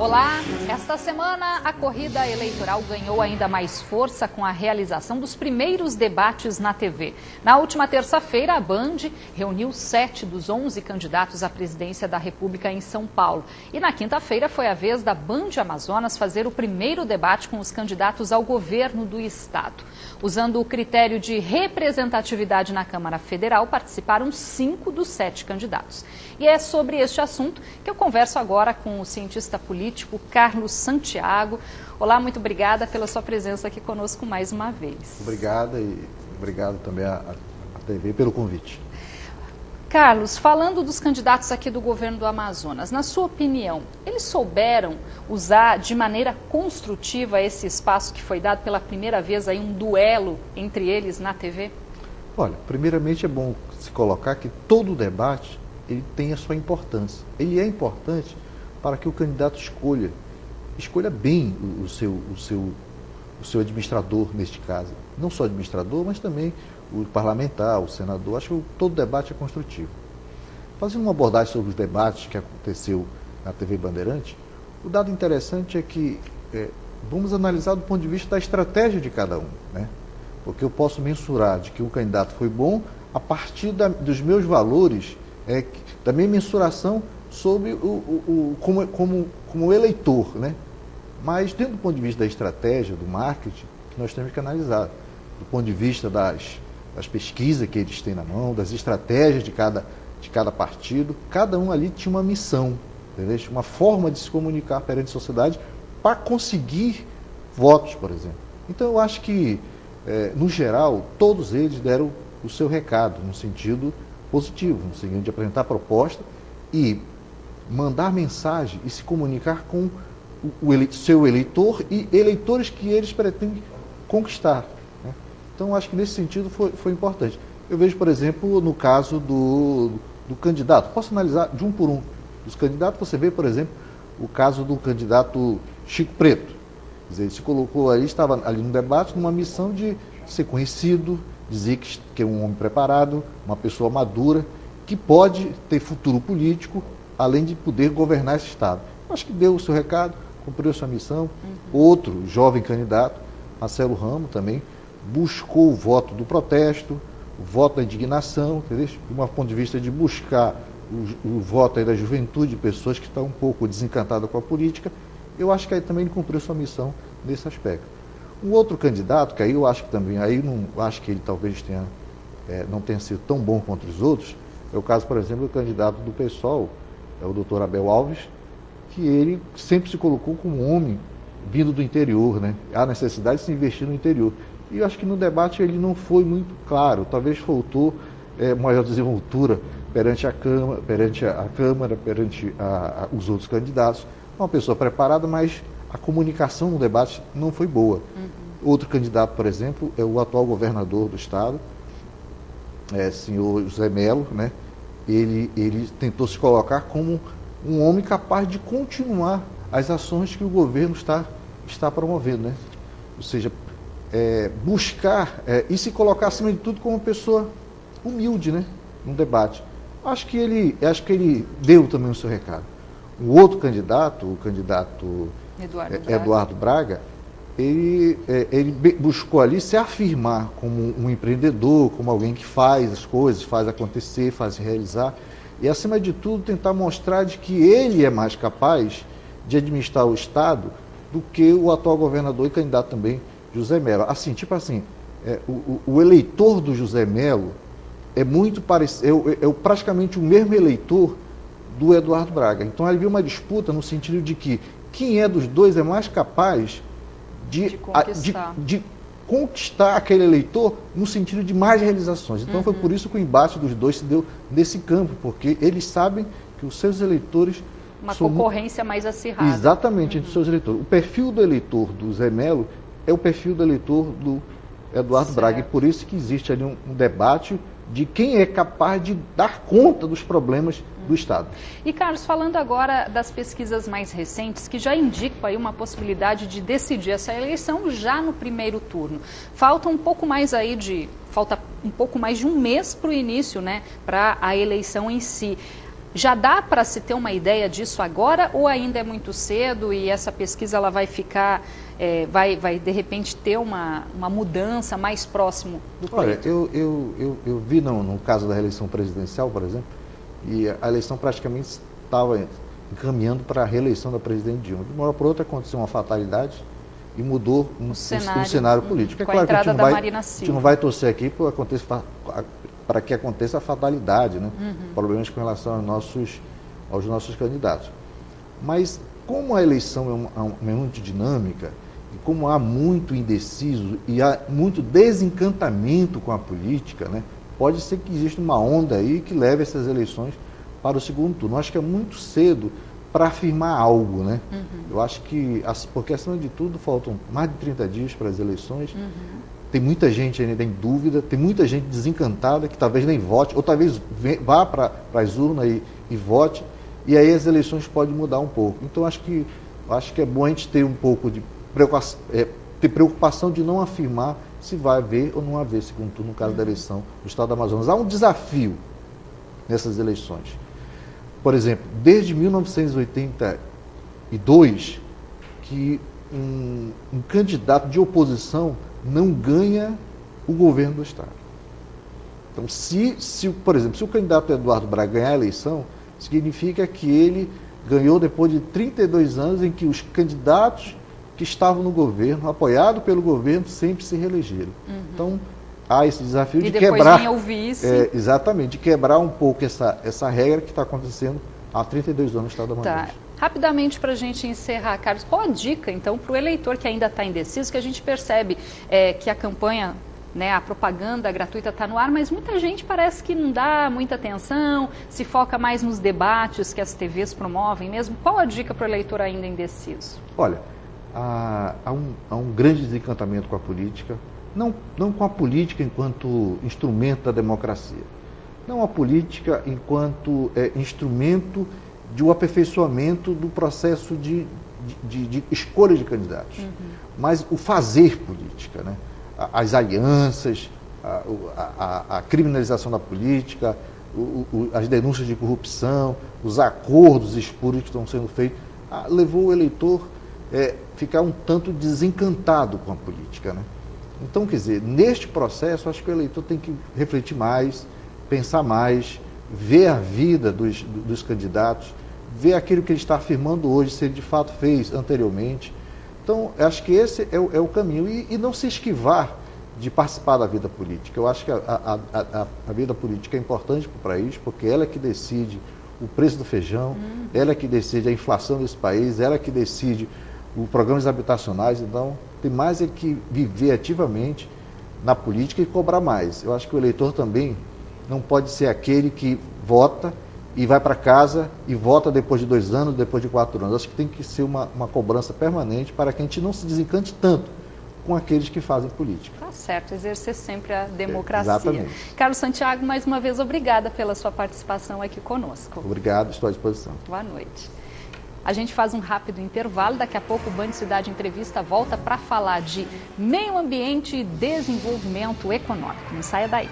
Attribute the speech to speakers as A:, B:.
A: Olá, esta semana a corrida eleitoral ganhou ainda mais força com a realização dos primeiros debates na TV. Na última terça-feira, a Band reuniu 7 dos 11 candidatos à presidência da República em São Paulo. E na quinta-feira foi a vez da Band Amazonas fazer o primeiro debate com os candidatos ao governo do estado. Usando o critério de representatividade na Câmara Federal, participaram 5 dos 7 candidatos. E é sobre este assunto que eu converso agora com o cientista político Carlos Santiago. Olá, muito obrigada pela sua presença aqui conosco mais uma vez.
B: Obrigada e obrigado também à TV pelo convite.
A: Carlos, falando dos candidatos aqui do governo do Amazonas, na sua opinião, eles souberam usar de maneira construtiva esse espaço que foi dado pela primeira vez aí, um duelo entre eles na TV?
B: Olha, primeiramente é bom se colocar que todo debate ele tem a sua importância. Ele é importante para que o candidato escolha bem o seu administrador, neste caso. Não só administrador, mas também o parlamentar, o senador. Acho que todo debate é construtivo. Fazendo uma abordagem sobre os debates que aconteceu na TV Bandeirante, o dado interessante é que vamos analisar do ponto de vista da estratégia de cada um, né? Porque eu posso mensurar de que o candidato foi bom a partir dos meus valores, da minha mensuração sobre como eleitor, né? Mas dentro do ponto de vista da estratégia, do marketing, nós temos que analisar. Do ponto de vista das pesquisas que eles têm na mão, das estratégias de cada partido, cada um ali tinha uma missão, entendeu? Uma forma de se comunicar perante a sociedade para conseguir votos, por exemplo. Então eu acho que, no geral, todos eles deram o seu recado, no sentido positivo, no sentido de apresentar proposta e mandar mensagem e se comunicar com seu eleitor e eleitores que eles pretendem conquistar, né? Então, acho que nesse sentido foi importante. Eu vejo, por exemplo, no caso do candidato, posso analisar de um por um. Dos candidatos, você vê, por exemplo, o caso do candidato Chico Preto. Quer dizer, ele se colocou ali, estava ali no debate, numa missão de ser conhecido, dizer que é um homem preparado, uma pessoa madura, que pode ter futuro político, além de poder governar esse Estado. Acho que deu o seu recado, cumpriu a sua missão. Outro jovem candidato, Marcelo Ramos, também buscou o voto do protesto, o voto da indignação, entendeu? De um ponto de vista de buscar o voto aí da juventude, de pessoas que estão um pouco desencantadas com a política. Eu acho que aí também ele cumpriu sua missão nesse aspecto. Um outro candidato, que aí eu acho que também, aí não acho que ele talvez não tenha sido tão bom quanto os outros, é o caso, por exemplo, do candidato do PSOL, é o doutor Abel Alves, que ele sempre se colocou como um homem vindo do interior, né? Há necessidade de se investir no interior. E eu acho que no debate ele não foi muito claro, talvez faltou maior desenvoltura perante a Câmara, perante os outros candidatos. Uma pessoa preparada, mas a comunicação no debate não foi boa. Outro candidato, por exemplo, é o atual governador do estado, senhor José Melo, né? Ele tentou se colocar como um homem capaz de continuar as ações que o governo está promovendo, né? Ou seja, buscar e se colocar, acima de tudo, como uma pessoa humilde, né? No debate. Acho que ele deu também o seu recado. O outro candidato, o candidato Eduardo Braga, ele buscou ali se afirmar como um empreendedor, como alguém que faz as coisas, faz acontecer, faz realizar, e acima de tudo tentar mostrar de que ele é mais capaz de administrar o Estado do que o atual governador e candidato também, José Melo. Assim, o eleitor do José Melo é muito parecido, praticamente o mesmo eleitor do Eduardo Braga. Então havia uma disputa no sentido de que quem é dos dois é mais capaz de conquistar aquele eleitor no sentido de mais realizações. Então foi por isso que o embate dos dois se deu nesse campo, porque eles sabem que os seus eleitores...
A: Uma concorrência mais acirrada.
B: Exatamente, entre os seus eleitores. O perfil do eleitor do Zé Melo é o perfil do eleitor do Eduardo Braga, e por isso que existe ali um debate de quem é capaz de dar conta dos problemas do Estado.
A: E, Carlos, falando agora das pesquisas mais recentes, que já indicam aí uma possibilidade de decidir essa eleição já no primeiro turno. Falta um pouco mais de um mês para o início, né, para a eleição em si. Já dá para se ter uma ideia disso agora ou ainda é muito cedo e essa pesquisa ela vai ficar, vai de repente ter uma mudança mais próximo do pleito?
B: Olha, eu vi no caso da reeleição presidencial, por exemplo, e a eleição praticamente estava encaminhando para a reeleição da presidente Dilma. De uma hora para outra aconteceu uma fatalidade e mudou um cenário político.
A: Com a entrada da Marina Silva.
B: A gente não vai torcer aqui para que aconteça a fatalidade, né? Problemas com relação aos nossos candidatos. Mas como a eleição é muito dinâmica, e como há muito indeciso e há muito desencantamento com a política, né? Pode ser que exista uma onda aí que leve essas eleições para o segundo turno. Eu acho que é muito cedo para afirmar algo, né? Eu acho que, porque acima de tudo, faltam mais de 30 dias para as eleições. Tem muita gente ainda em dúvida, tem muita gente desencantada que talvez nem vote, ou talvez vá para as urnas e vote, e aí as eleições podem mudar um pouco. Então, acho que é bom a gente ter um pouco de preocupação de não afirmar se vai haver ou não haver segundo turno no caso da eleição do Estado do Amazonas. Há um desafio nessas eleições. Por exemplo, desde 1982, que um candidato de oposição não ganha o governo do Estado. Então, por exemplo, se o candidato Eduardo Braga ganhar a eleição, significa que ele ganhou depois de 32 anos em que os candidatos que estavam no governo, apoiados pelo governo, sempre se reelegeram. Então, há esse desafio de quebrar...
A: Vinha o vice.
B: Exatamente, de quebrar um pouco essa regra que está acontecendo há 32 anos no Estado do Amazonas.
A: Tá. Rapidamente, para a gente encerrar, Carlos, qual a dica, então, para o eleitor que ainda está indeciso, que a gente percebe que a campanha, né, a propaganda gratuita está no ar, mas muita gente parece que não dá muita atenção, se foca mais nos debates que as TVs promovem mesmo. Qual a dica para o eleitor ainda indeciso?
B: Olha, há um grande desencantamento com a política, não com a política enquanto instrumento da democracia, não a política enquanto instrumento de um aperfeiçoamento do processo de escolha de candidatos, mas o fazer política, né? As alianças, a criminalização da política, as denúncias de corrupção, os acordos espúrios que estão sendo feitos, levou o eleitor ficar um tanto desencantado com a política, né? Então, quer dizer, neste processo, acho que o eleitor tem que refletir mais, pensar mais, ver a vida dos candidatos, ver aquilo que ele está afirmando hoje, se ele de fato fez anteriormente. Então, acho que esse é o caminho. E não se esquivar de participar da vida política. Eu acho que a vida política é importante para o país, porque ela é que decide o preço do feijão, ela é que decide a inflação desse país, ela é que decide os programas habitacionais. Então, tem mais é que viver ativamente na política e cobrar mais. Eu acho que o eleitor também não pode ser aquele que vota e vai para casa e vota depois de 2 anos, depois de 4 anos. Acho que tem que ser uma cobrança permanente para que a gente não se desencante tanto com aqueles que fazem política.
A: Tá certo, exercer sempre a democracia.
B: Exatamente.
A: Carlos Santiago, mais uma vez, obrigada pela sua participação aqui conosco.
B: Obrigado, estou à disposição.
A: Boa noite. A gente faz um rápido intervalo, daqui a pouco o Band Cidade Entrevista volta para falar de meio ambiente e desenvolvimento econômico. Não saia daí.